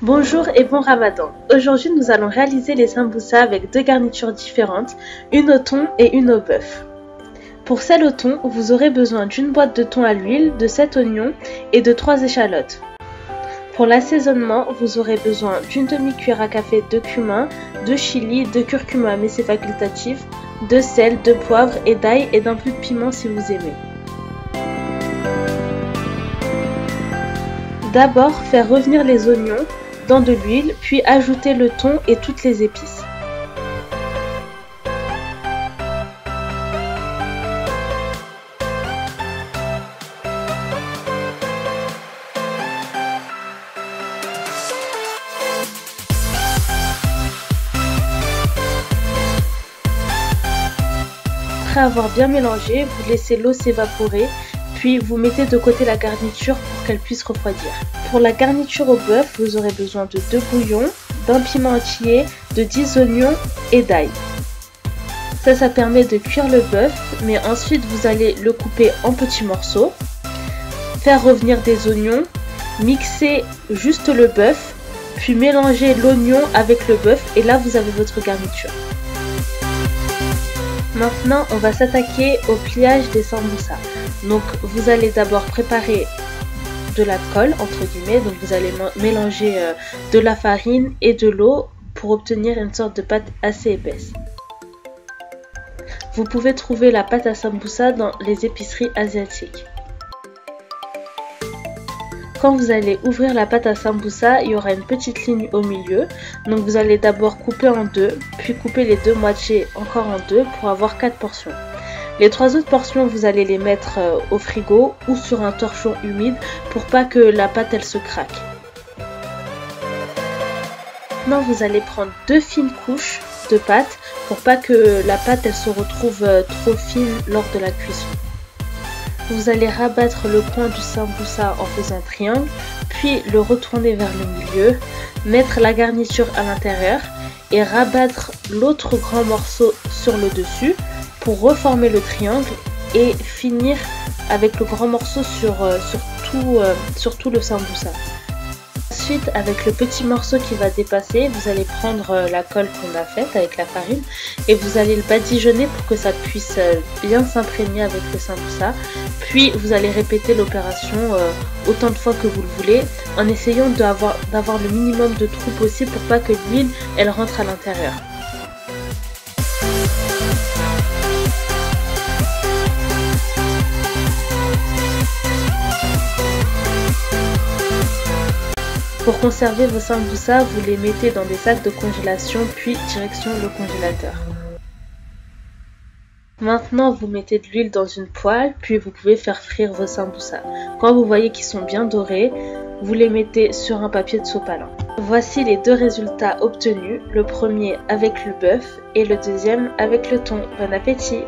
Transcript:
Bonjour et bon ramadan. Aujourd'hui nous allons réaliser les sambusa avec deux garnitures différentes, une au thon et une au bœuf. Pour celle au thon, vous aurez besoin d'une boîte de thon à l'huile, de 7 oignons et de 3 échalotes. Pour l'assaisonnement, vous aurez besoin d'une demi-cuillère à café de cumin, de chili, de curcuma mais c'est facultatif, de sel, de poivre et d'ail et d'un peu de piment si vous aimez. D'abord, faire revenir les oignons dans de l'huile, puis ajouter le thon et toutes les épices. Après avoir bien mélangé, vous laissez l'eau s'évaporer, puis vous mettez de côté la garniture pour qu'elle puisse refroidir. Pour la garniture au bœuf, vous aurez besoin de 2 bouillons, d'un piment entier, de 10 oignons et d'ail. Ça permet de cuire le bœuf, mais ensuite vous allez le couper en petits morceaux, faire revenir des oignons, mixer juste le bœuf, puis mélanger l'oignon avec le bœuf et là vous avez votre garniture. Maintenant, on va s'attaquer au pliage des sambusa. Donc, vous allez d'abord préparer de la colle, entre guillemets. Donc, vous allez mélanger de la farine et de l'eau pour obtenir une sorte de pâte assez épaisse. Vous pouvez trouver la pâte à sambusa dans les épiceries asiatiques. Quand vous allez ouvrir la pâte à sambusa, il y aura une petite ligne au milieu. Donc vous allez d'abord couper en deux, puis couper les deux moitiés encore en deux pour avoir 4 portions. Les 3 autres portions, vous allez les mettre au frigo ou sur un torchon humide pour pas que la pâte elle se craque. Maintenant vous allez prendre 2 fines couches de pâte pour pas que la pâte elle se retrouve trop fine lors de la cuisson. Vous allez rabattre le coin du sambusa en faisant un triangle, puis le retourner vers le milieu, mettre la garniture à l'intérieur et rabattre l'autre grand morceau sur le dessus pour reformer le triangle et finir avec le grand morceau sur tout le sambusa. Ensuite, avec le petit morceau qui va dépasser, vous allez prendre la colle qu'on a faite avec la farine et vous allez le badigeonner pour que ça puisse bien s'imprégner avec le sambusa. Puis vous allez répéter l'opération autant de fois que vous le voulez en essayant d'avoir le minimum de trous possible pour pas que l'huile elle rentre à l'intérieur. Pour conserver vos sambusa, vous les mettez dans des sacs de congélation puis direction le congélateur. Maintenant, vous mettez de l'huile dans une poêle, puis vous pouvez faire frire vos sambusa. Quand vous voyez qu'ils sont bien dorés, vous les mettez sur un papier de sopalin. Voici les deux résultats obtenus, le premier avec le bœuf et le deuxième avec le thon. Bon appétit!